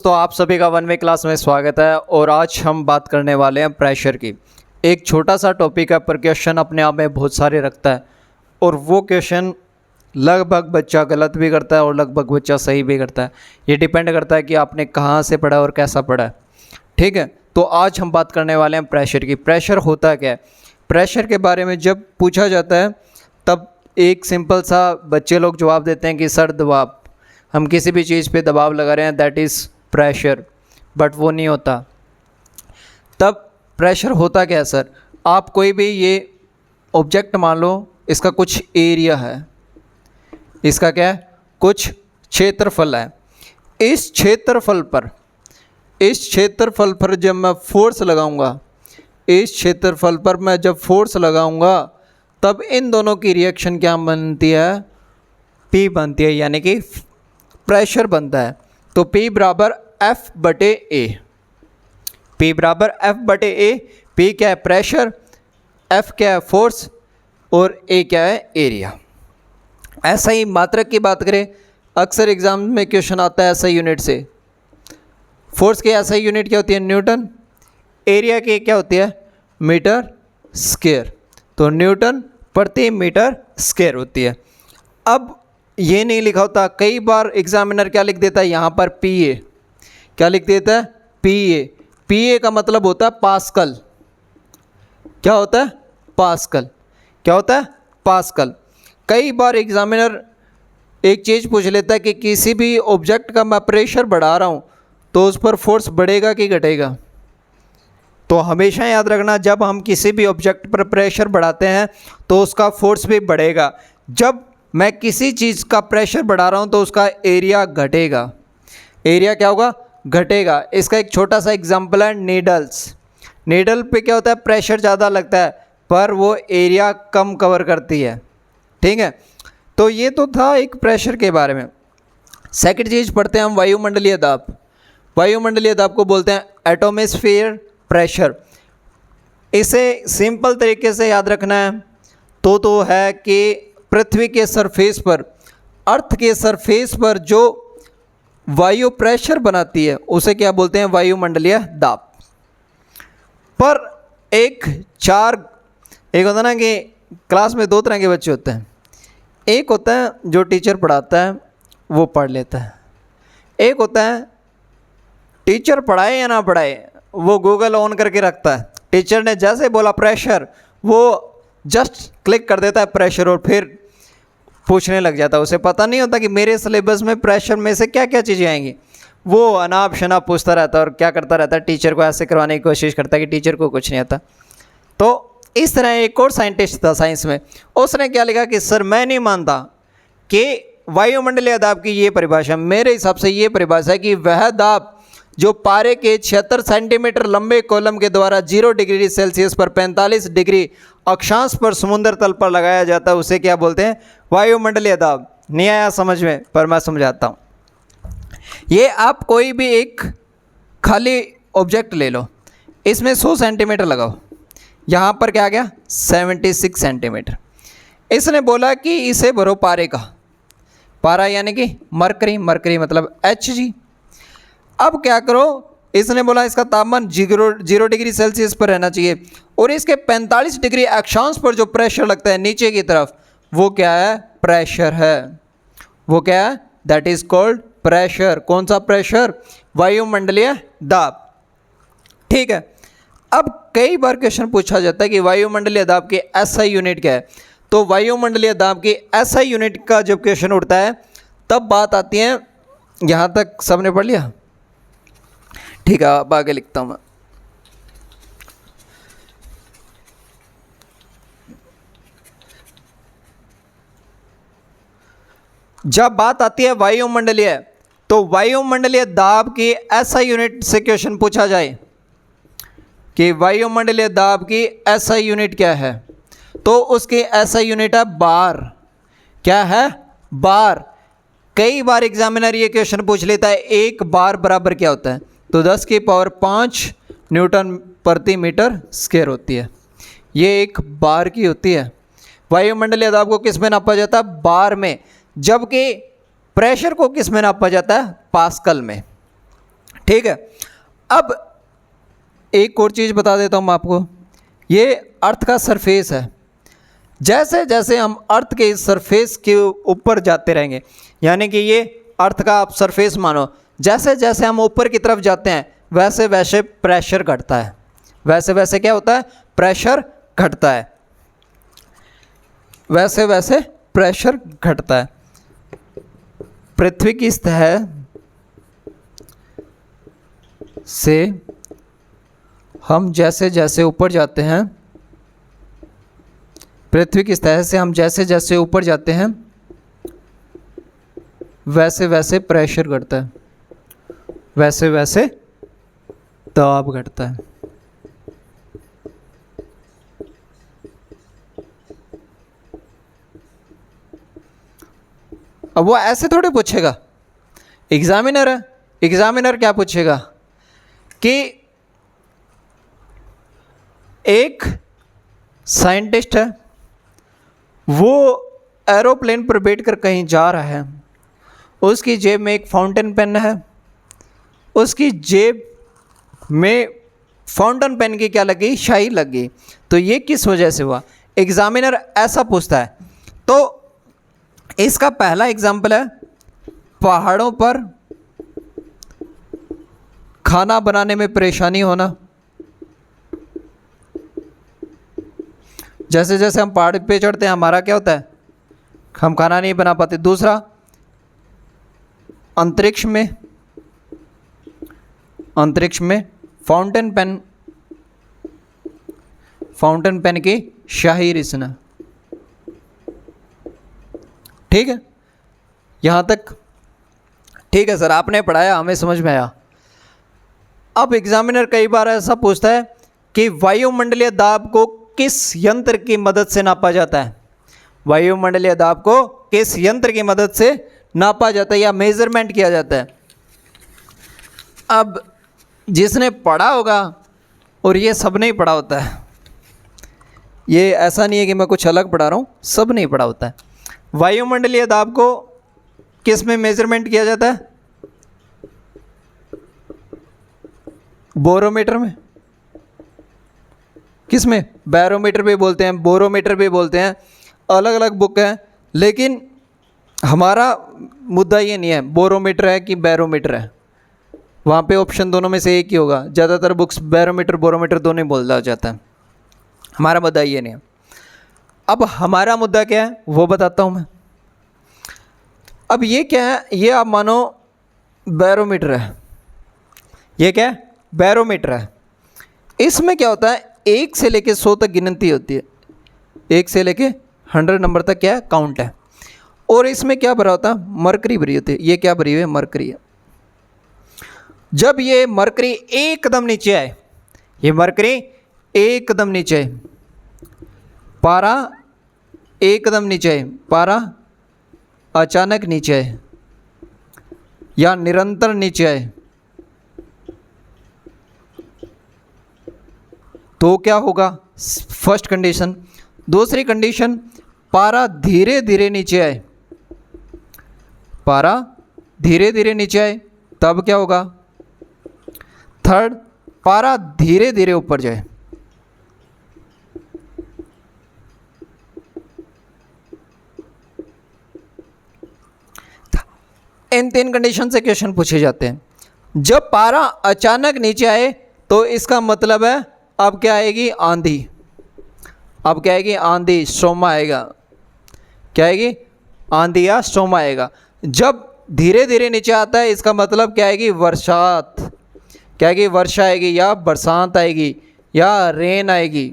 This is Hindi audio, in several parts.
तो आप सभी का 1वीं क्लास में स्वागत है और आज हम बात करने वाले हैं प्रेशर की। एक छोटा सा टॉपिक है पर क्वेश्चन अपने आप में बहुत सारे रखता है और वो क्वेश्चन लगभग बच्चा गलत भी करता है और लगभग बच्चा सही भी करता है। ये डिपेंड करता है कि आपने कहाँ से पढ़ा और कैसा पढ़ा है। ठीक है, तो आज हम बात करने वाले हैं प्रेशर की। प्रेशर होता क्या है? प्रेशर के बारे में जब पूछा जाता है तब एक सिंपल सा बच्चे लोग जवाब देते हैं कि सर दबाव, हम किसी भी चीज़ पे दबाव लगा रहे हैं, दैट इज़ प्रेशर। बट वो नहीं होता। तब प्रेशर होता क्या है सर? आप कोई भी ये ऑब्जेक्ट मान लो, इसका कुछ एरिया है, इसका क्या है, कुछ क्षेत्रफल है। इस क्षेत्रफल पर जब मैं फोर्स लगाऊंगा, इस क्षेत्रफल पर मैं जब फोर्स लगाऊंगा तब इन दोनों की रिएक्शन क्या बनती है? P बनती है, यानी कि प्रेशर बनता है। तो P बराबर F बटे A। P बराबर F बटे A। P क्या है? प्रेशर। F क्या है? फोर्स। और A क्या है? एरिया। ऐसा ही मात्रक की बात करें, अक्सर एग्जाम में क्वेश्चन आता है SI यूनिट से। फोर्स की SI यूनिट क्या होती है? न्यूटन। एरिया की क्या होती है? Metre square. तो न्यूटन प्रति मीटर स्क्वायर होती है। अब ये नहीं लिखा होता, कई बार एग्जामिनर क्या लिख देता है यहाँ पर? PA। क्या लिख देता है? PA। PA का मतलब होता है पास्कल। क्या होता है? पास्कल। क्या होता है? पास्कल। कई बार एग्जामिनर एक चीज़ पूछ लेता है कि किसी भी ऑब्जेक्ट का मैं प्रेशर बढ़ा रहा हूँ तो उस पर फोर्स बढ़ेगा कि घटेगा? तो हमेशा याद रखना, जब हम किसी भी ऑब्जेक्ट पर प्रेशर बढ़ाते हैं तो उसका फोर्स भी बढ़ेगा। जब मैं किसी चीज़ का प्रेशर बढ़ा रहा हूँ तो उसका एरिया घटेगा। एरिया क्या होगा? घटेगा। इसका एक छोटा सा एग्जांपल है नीडल्स। नीडल पे क्या होता है? प्रेशर ज़्यादा लगता है पर वो एरिया कम कवर करती है। ठीक है, तो ये तो था एक प्रेशर के बारे में। सेकंड चीज़ पढ़ते हैं हम वायुमंडलीय दाब। वायुमंडलीय दाब को बोलते हैं एटमॉस्फेयर प्रेशर। इसे सिंपल तरीके से याद रखना है तो है कि पृथ्वी के सरफेस पर, अर्थ के सरफेस पर जो वायु प्रेशर बनाती है उसे क्या बोलते हैं? वायुमंडलीय दाब। पर एक होता है ना कि क्लास में दो तरह के बच्चे होते हैं। एक होता है जो टीचर पढ़ाता है वो पढ़ लेता है। एक होता है टीचर पढ़ाए या ना पढ़ाए वो गूगल ऑन करके रखता है। टीचर ने जैसे बोला प्रेशर, वो जस्ट क्लिक कर देता है प्रेशर और फिर पूछने लग जाता है। उसे पता नहीं होता कि मेरे सिलेबस में प्रेशर में से क्या क्या चीज़ें आएंगी। वो अनाप शनाप पूछता रहता है और क्या करता रहता है, टीचर को ऐसे करवाने की कोशिश करता है कि टीचर को कुछ नहीं आता। तो इस तरह एक और साइंटिस्ट था साइंस में, उसने क्या लिखा कि सर मैं नहीं मानता कि वायुमंडलीय दाब की ये परिभाषा, मेरे हिसाब से ये परिभाषा है कि वह दाब जो पारे के 76 सेंटीमीटर लंबे कॉलम के द्वारा 0 डिग्री सेल्सियस पर 45 डिग्री अक्षांश पर समुद्र तल पर लगाया जाता है उसे क्या बोलते हैं? वायुमंडलीय दाब। नहीं आया समझ में? पर मैं समझाता हूँ। ये आप कोई भी एक खाली ऑब्जेक्ट ले लो, इसमें 100 सेंटीमीटर लगाओ, यहाँ पर क्या आ गया? 76 सेंटीमीटर। इसने बोला कि इसे भरो पारे का। पारा यानी कि मरकरी, मरकरी मतलब Hg। अब क्या करो, इसने बोला इसका तापमान 0 डिग्री सेल्सियस पर रहना चाहिए और इसके 45 डिग्री अक्षांश पर जो प्रेशर लगता है नीचे की तरफ, वो क्या है? प्रेशर है। वो क्या है? That is called pressure. कौन सा प्रेशर? वायुमंडलीय दाब। ठीक है, अब कई बार क्वेश्चन पूछा जाता है कि वायुमंडलीय दाब की SI यूनिट क्या है। तो वायुमंडलीय दाब की SI यूनिट का जब क्वेश्चन उठता है तब बात आती है, यहाँ तक सबने पढ़ लिया? ठीक है, अब आगे लिखता हूं मैं। जब बात आती है वायुमंडलीय, तो वायुमंडलीय दाब की SI यूनिट से क्वेश्चन पूछा जाए कि वायुमंडलीय दाब की SI यूनिट क्या है, तो उसकी SI यूनिट है बार। क्या है? बार। कई बार एग्जामिनर ये क्वेश्चन पूछ लेता है एक बार बराबर क्या होता है, तो 10 की पावर 5 न्यूटन प्रति मीटर स्क्वायर होती है। ये एक बार की होती है। वायुमंडलीय दाब को किस में नापा जाता है? बार में। जबकि प्रेशर को किस में नापा जाता है? पास्कल में। ठीक है। अब एक और चीज़ बता देता हूँ मैं आपको, ये अर्थ का सरफेस है। जैसे जैसे हम अर्थ के इस सरफेस के ऊपर जाते रहेंगे, यानी कि ये अर्थ का आप सरफेस मानो, जैसे जैसे हम ऊपर की तरफ जाते हैं वैसे वैसे प्रेशर घटता है, वैसे वैसे क्या होता है, प्रेशर घटता है, वैसे वैसे प्रेशर घटता है। पृथ्वी की सतह से हम जैसे जैसे ऊपर जाते हैं, पृथ्वी की सतह से हम जैसे जैसे ऊपर जाते हैं वैसे वैसे प्रेशर घटता है, वैसे वैसे दबाव घटता है। अब वो ऐसे थोड़े पूछेगा, एग्जामिनर है, एग्जामिनर क्या पूछेगा कि एक साइंटिस्ट है, वो एरोप्लेन पर बैठकर कहीं जा रहा है, उसकी जेब में एक फाउंटेन पेन है, उसकी जेब में फाउंटेन पेन की क्या लगी, स्याही लग गई, तो ये किस वजह से हुआ, एग्जामिनर ऐसा पूछता है। तो इसका पहला एग्जाम्पल है पहाड़ों पर खाना बनाने में परेशानी होना, जैसे जैसे हम पहाड़ पे चढ़ते हैं हमारा क्या होता है, हम खाना नहीं बना पाते। दूसरा, अंतरिक्ष में फाउंटेन पेन की स्याही रिसना। ठीक है, यहाँ तक ठीक है सर, आपने पढ़ाया, हमें समझ में आया। अब एग्जामिनर कई बार ऐसा पूछता है कि वायुमंडलीय दाब को किस यंत्र की मदद से नापा जाता है, वायुमंडलीय दाब को किस यंत्र की मदद से नापा जाता है या मेजरमेंट किया जाता है। अब जिसने पढ़ा होगा, और ये सब नहीं पढ़ा होता है, ये ऐसा नहीं है कि मैं कुछ अलग पढ़ा रहा हूँ, सब नहीं पढ़ा होता है। वायुमंडलीय दाब को किस में मेजरमेंट किया जाता है, बोरोमीटर में। किस में, बैरोमीटर भी बोलते हैं, बोरोमीटर भी बोलते हैं, अलग अलग बुक हैं, लेकिन हमारा मुद्दा ये नहीं है बोरोमीटर है कि बैरोमीटर है, वहाँ पे ऑप्शन दोनों में से एक ही होगा। ज़्यादातर बुक्स बैरोमीटर बोरोमीटर दोनों ही बोला जाता है, हमारा मुद्दा ये नहीं है। अब हमारा मुद्दा क्या है वो बताता हूँ मैं। अब ये क्या है, ये आप मानो बैरोमीटर है, ये क्या है, बैरोमीटर है। इसमें क्या होता है, 1 से लेके 100 तक गिनती होती है, 1 से लेके 100 नंबर तक क्या है, काउंट है। और इसमें क्या भरा होता है, मरकरी भरी होती है। ये क्या भरी हुई है, मरकरी है। जब ये मरकरी एकदम नीचे आए, ये मरकरी एकदम नीचे आए, पारा एकदम नीचे आए, पारा अचानक नीचे आए या निरंतर नीचे आए, तो क्या होगा, फर्स्ट कंडीशन। दूसरी कंडीशन, पारा धीरे धीरे नीचे आए, पारा धीरे धीरे नीचे आए, तब क्या होगा। थर्ड, पारा धीरे धीरे ऊपर जाए। इन 3 कंडीशन से क्वेश्चन पूछे जाते हैं। जब पारा अचानक नीचे आए तो इसका मतलब है अब क्या आएगी, आंधी। अब क्या आएगी, आंधी, स्ट्रोम आएगा। क्या आएगी, आंधी या स्ट्रोम आएगा। जब धीरे धीरे नीचे आता है इसका मतलब क्या आएगी, वर्षात। क्या आएगी, वर्षा आएगी या बरसात आएगी या रेन आएगी।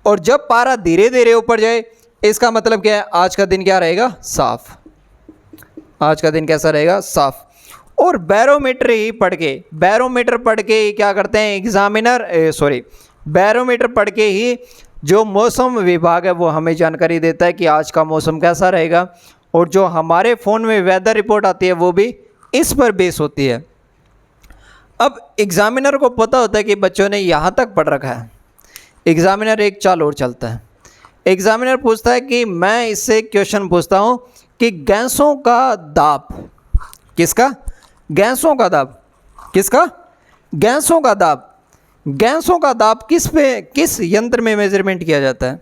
और जब पारा धीरे धीरे ऊपर जाए इसका मतलब क्या है, आज का दिन क्या रहेगा, साफ। आज का दिन कैसा रहेगा, साफ। और बैरोमीटर ही पढ़ के, बैरोमीटर पढ़ के ही क्या करते हैं एग्जामिनर, बैरोमीटर पढ़ के ही जो मौसम विभाग है वो हमें जानकारी देता है कि आज का मौसम कैसा रहेगा। और जो हमारे फ़ोन में वेदर रिपोर्ट आती है वो भी इस पर बेस होती है। अब एग्जामिनर को पता होता है कि बच्चों ने यहाँ तक पढ़ रखा है। एग्जामिनर एक चाल और चलता है। एग्जामिनर पूछता है कि मैं इससे क्वेश्चन पूछता हूँ कि गैसों का दाब, किसका, गैसों का दाब किसका? गैसों का दाब। गैसों का दाब किस यंत्र में मेजरमेंट किया जाता है?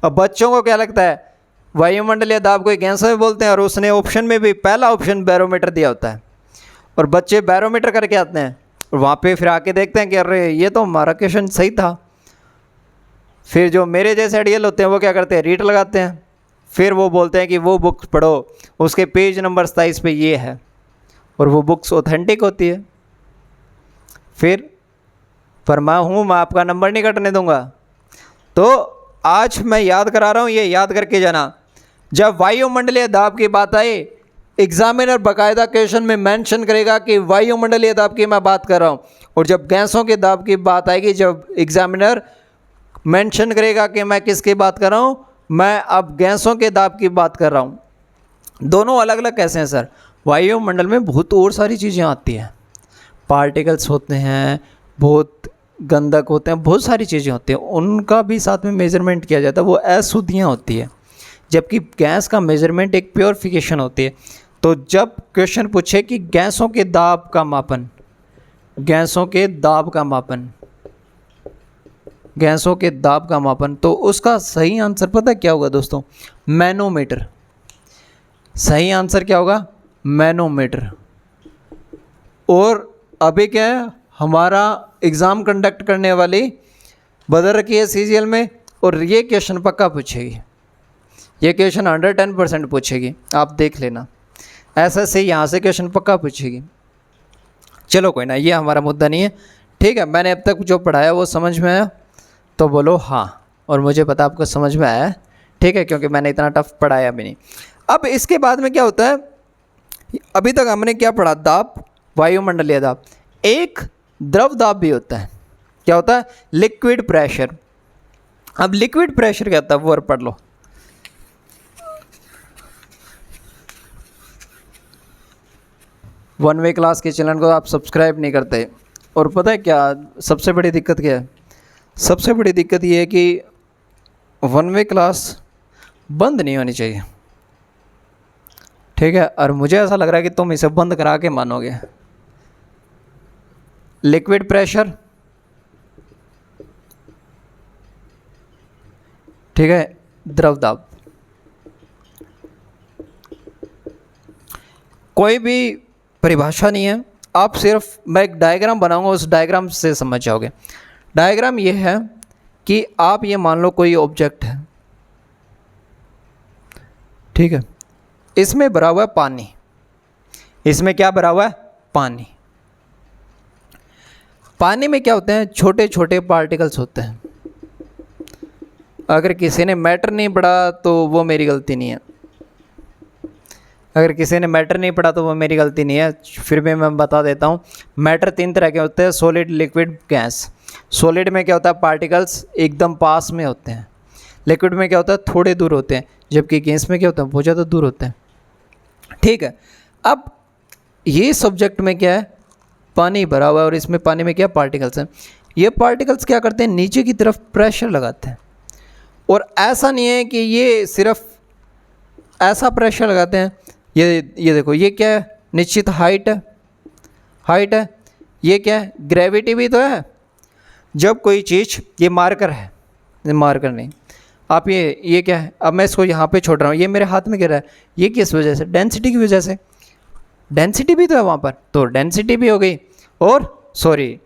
अब बच्चों को क्या लगता है वायुमंडलीय दाब को गैसों में बोलते हैं, और उसने ऑप्शन में भी पहला ऑप्शन बैरोमीटर दिया होता है, और बच्चे बैरोमीटर करके आते हैं और वहाँ पे फिर आके देखते हैं कि अरे ये तो हमारा क्वेश्चन सही था। फिर जो मेरे जैसे अड़ियल होते हैं वो क्या करते हैं, रीट लगाते हैं, फिर वो बोलते हैं कि वो बुक पढ़ो, उसके पेज नंबर 27 पे ये है, और वो बुक्स ऑथेंटिक होती है। फिर पर मैं आपका नंबर नहीं कटने दूंगा। तो आज मैं याद करा रहा हूँ, ये याद करके जाना, जब वायुमंडलीय दाब की बात आई एग्जामिनर बाकायदा क्वेश्चन में मेंशन करेगा कि वायुमंडलीय दाब की मैं बात कर रहा हूँ, और जब गैसों के दाब की बात आएगी जब एग्जामिनर मेंशन करेगा कि मैं किसकी बात कर रहा हूँ, मैं अब गैसों के दाब की बात कर रहा हूँ। दोनों अलग अलग कैसे हैं सर? वायुमंडल में बहुत और सारी चीज़ें आती हैं, पार्टिकल्स होते हैं, बहुत गंधक होते हैं, बहुत सारी चीज़ें होती हैं, उनका भी साथ में मेजरमेंट किया जाता है, वो अशुद्धियाँ होती है। जबकि गैस का मेजरमेंट एक प्योरिफिकेशन होती है। तो जब क्वेश्चन पूछे कि गैसों के दाब का मापन, गैसों के दाब का मापन, गैसों के दाब का मापन, तो उसका सही आंसर पता क्या होगा दोस्तों? मैनोमीटर। सही आंसर क्या होगा? मैनोमीटर। और अभी क्या है, हमारा एग्ज़ाम कंडक्ट करने वाली बदल रखी है सीजीएल में, और ये क्वेश्चन पक्का पूछेगी, ये क्वेश्चन 110% पूछेगी, आप देख लेना। ऐसा से यहाँ से क्वेश्चन पक्का पूछेगी। चलो कोई ना, ये हमारा मुद्दा नहीं है, ठीक है। मैंने अब तक जो पढ़ाया वो समझ में आया तो बोलो हाँ, और मुझे पता आपको समझ में आया है, ठीक है, क्योंकि मैंने इतना टफ पढ़ाया भी नहीं। अब इसके बाद में क्या होता है, अभी तक हमने क्या पढ़ा? दाब, वायुमंडलीय दाब। एक द्रव दाब भी होता है। क्या होता है? Liquid pressure. अब लिक्विड प्रेशर क्या होता है वो और पढ़ लो। वन वे क्लास के चैनल को आप सब्सक्राइब नहीं करते, और पता है क्या सबसे बड़ी दिक्कत क्या है? सबसे बड़ी दिक्कत ये है कि वन वे क्लास बंद नहीं होनी चाहिए, ठीक है, और मुझे ऐसा लग रहा है कि तुम इसे बंद करा के मानोगे। लिक्विड प्रेशर, ठीक है, द्रव दाब। कोई भी परिभाषा नहीं है, आप सिर्फ, मैं एक डायग्राम बनाऊंगा, उस डायग्राम से समझ जाओगे। डायग्राम ये है कि आप ये मान लो कोई ऑब्जेक्ट है, ठीक है, इसमें भरा हुआ है पानी, इसमें क्या भरा हुआ है? पानी। पानी में क्या होते हैं? छोटे छोटे पार्टिकल्स होते हैं। अगर किसी ने मैटर नहीं पढ़ा तो वो मेरी गलती नहीं है, अगर किसी ने मैटर नहीं पढ़ा तो वो मेरी गलती नहीं है, फिर भी मैं बता देता हूँ। मैटर 3 तरह के होते हैं, सॉलिड, लिक्विड, गैस। सॉलिड में क्या होता है? पार्टिकल्स एकदम पास में होते हैं। लिक्विड में क्या होता है? थोड़े दूर होते हैं। जबकि गैस में क्या होता है? बहुत ज़्यादा दूर होते हैं, ठीक है। अब ये सब्जेक्ट में क्या है? पानी भरा हुआ है, और इसमें पानी में क्या पार्टिकल्स हैं। ये पार्टिकल्स क्या करते हैं? नीचे की तरफ प्रेशर लगाते हैं, और ऐसा नहीं है कि ये सिर्फ ऐसा प्रेशर लगाते हैं। ये देखो, ये क्या है? निश्चित हाइट है, हाइट है। ये क्या है? ग्रेविटी भी तो है। जब कोई चीज़, ये मार्कर है, ये मार्कर नहीं, आप ये क्या है? अब मैं इसको यहाँ पे छोड़ रहा हूँ, ये मेरे हाथ में गिर रहा है, ये किस वजह से? डेंसिटी की वजह से। डेंसिटी भी तो है वहाँ पर, तो डेंसिटी भी हो गई, और सॉरी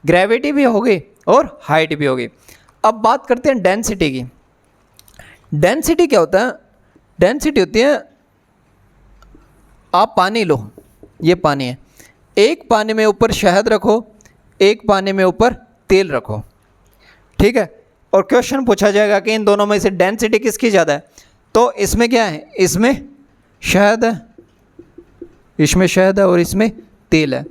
ग्रेविटी भी हो गई, और हाइट भी हो गई। अब बात करते हैं डेंसिटी की। डेंसिटी क्या होता है? डेंसिटी होती है, आप पानी लो, ये पानी है, एक पानी में ऊपर शहद रखो, एक पानी में ऊपर तेल रखो, ठीक है, और क्वेश्चन पूछा जाएगा कि इन दोनों में से डेंसिटी किसकी ज़्यादा है? तो इसमें क्या है? इसमें शहद है, इसमें शहद है, और इसमें तेल है।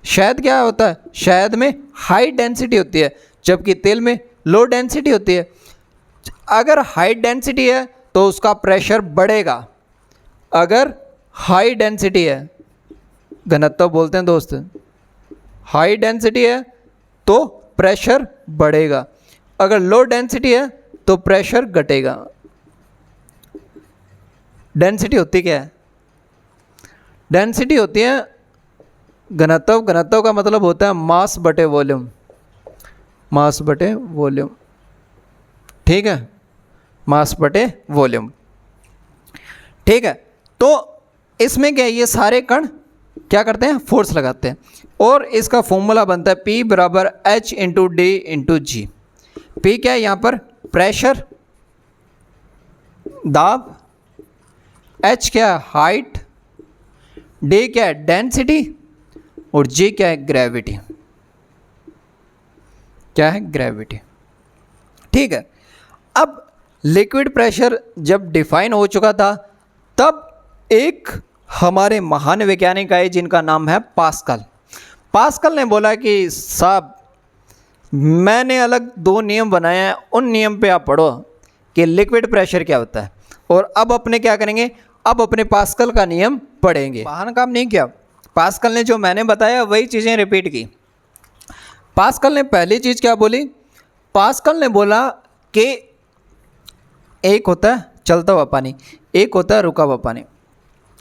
शहद क्या होता है? शहद में हाई डेंसिटी होती है, जबकि तेल में लो डेंसिटी होती है। अगर हाई डेंसिटी है तो उसका प्रेशर बढ़ेगा, अगर हाई डेंसिटी है, घनत्व बोलते हैं दोस्त, हाई डेंसिटी है तो प्रेशर बढ़ेगा, अगर लो डेंसिटी है तो प्रेशर घटेगा। डेंसिटी होती क्या है? डेंसिटी होती है घनत्व, घनत्व का मतलब होता है मास बटे वॉल्यूम, मास बटे वॉल्यूम, ठीक है, मास बटे वॉल्यूम, ठीक है। तो इसमें क्या है, ये सारे कण क्या करते हैं, फोर्स लगाते हैं, और इसका फॉर्मूला बनता है P बराबर H इंटू डी इंटू जी। P क्या है यहाँ पर, प्रेशर, दाब, H क्या है, हाइट, D क्या है, डेंसिटी, और G क्या है, ग्रेविटी, क्या है, ग्रेविटी, ठीक है। अब लिक्विड प्रेशर जब डिफाइन हो चुका था, तब एक हमारे महान वैज्ञानिक आए जिनका नाम है पास्कल। पास्कल ने बोला कि साहब मैंने अलग 2 नियम बनाए हैं, उन नियम पे आप पढ़ो कि लिक्विड प्रेशर क्या होता है, और अब अपने क्या करेंगे, अब अपने पास्कल का नियम पढ़ेंगे। महान काम नहीं किया, पास्कल ने जो मैंने बताया वही चीज़ें रिपीट की। पास्कल ने पहली चीज़ क्या बोली, पास्कल ने बोला कि एक होता है चलता हुआ पानी, एक होता है रुका हुआ पानी।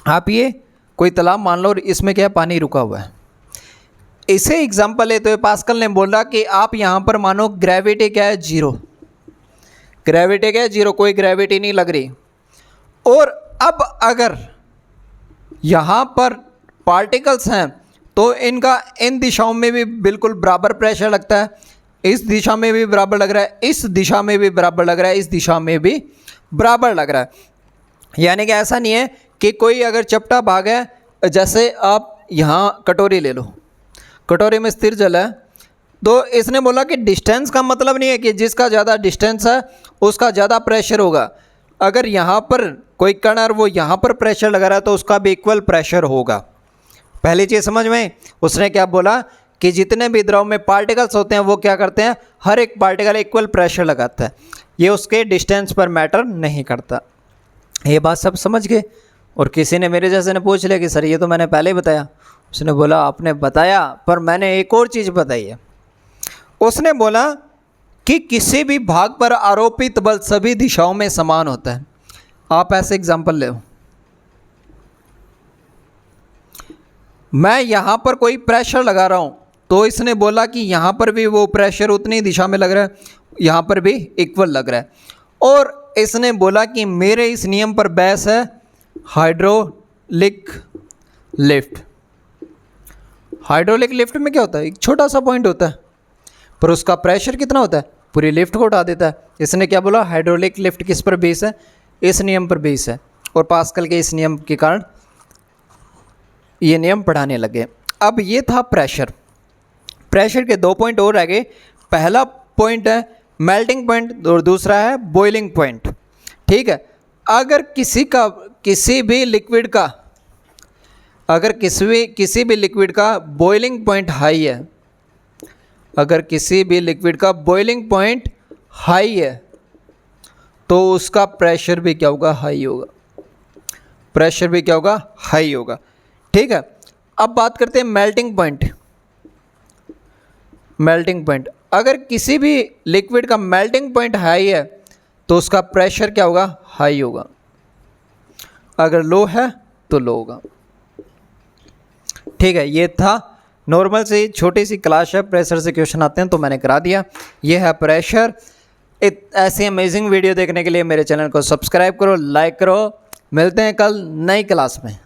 आप ये कोई तालाब मान लो और इसमें क्या है, पानी रुका हुआ है। इसे एग्जाम्पल लेते हुए पास्कल ने बोला कि आप यहाँ पर मानो ग्रेविटी क्या है, जीरो, ग्रेविटी क्या है, जीरो, कोई ग्रेविटी नहीं लग रही। और अब अगर यहाँ पर पार्टिकल्स हैं तो इनका इन दिशाओं में भी बिल्कुल बराबर प्रेशर लगता है, इस दिशा में भी बराबर लग रहा है, इस दिशा में भी बराबर लग रहा है, इस दिशा में भी बराबर लग रहा है। यानी कि ऐसा नहीं है कि कोई अगर चपटा भाग है, जैसे आप यहाँ कटोरी ले लो, कटोरी में स्थिर जल है, तो इसने बोला कि डिस्टेंस का मतलब नहीं है कि जिसका ज़्यादा डिस्टेंस है उसका ज़्यादा प्रेशर होगा। अगर यहाँ पर कोई कण और वो यहाँ पर प्रेशर लगा रहा है तो उसका भी इक्वल प्रेशर होगा। पहली चीज़ समझ में, उसने क्या बोला कि जितने भी द्रव में पार्टिकल्स होते हैं वो क्या करते हैं, हर एक पार्टिकल इक्वल प्रेशर लगाता है, ये उसके डिस्टेंस पर मैटर नहीं करता। ये बात सब समझ गए। और किसी ने मेरे जैसे ने पूछ लिया कि सर ये तो मैंने पहले ही बताया। उसने बोला आपने बताया पर मैंने एक और चीज़ बताई है। उसने बोला कि किसी भी भाग पर आरोपित बल सभी दिशाओं में समान होता है। आप ऐसे एग्जाम्पल ले, मैं यहाँ पर कोई प्रेशर लगा रहा हूँ तो इसने बोला कि यहाँ पर भी वो प्रेशर उतनी दिशा में लग रहा है, यहाँ पर भी इक्वल लग रहा है। और इसने बोला कि मेरे इस नियम पर बहस है हाइड्रोलिक लिफ्ट। हाइड्रोलिक लिफ्ट में क्या होता है, एक छोटा सा पॉइंट होता है पर उसका प्रेशर कितना होता है, पूरी लिफ्ट को उठा देता है। इसने क्या बोला, हाइड्रोलिक लिफ्ट किस पर बेस है, इस नियम पर बेस है। और पास्कल के इस नियम के कारण ये नियम पढ़ाने लगे। अब ये था प्रेशर। प्रेशर के 2 पॉइंट और रह गए। पहला पॉइंट है मेल्टिंग पॉइंट और दूसरा है बॉइलिंग पॉइंट। ठीक है, अगर किसी भी लिक्विड का बॉइलिंग पॉइंट हाई है, अगर किसी भी लिक्विड का बॉइलिंग पॉइंट हाई है तो उसका प्रेशर भी क्या होगा, हाई होगा। प्रेशर भी क्या होगा, हाई होगा। ठीक है, अब बात करते हैं मेल्टिंग पॉइंट। मेल्टिंग पॉइंट, अगर किसी भी लिक्विड का मेल्टिंग पॉइंट हाई है तो उसका प्रेशर क्या होगा, हाई होगा। अगर लो है तो लो होगा। ठीक है, ये था नॉर्मल से छोटी सी क्लास है, प्रेशर से क्वेश्चन आते हैं तो मैंने करा दिया। ये है प्रेशर। ऐसी अमेजिंग वीडियो देखने के लिए मेरे चैनल को सब्सक्राइब करो, लाइक करो। मिलते हैं कल नई क्लास में।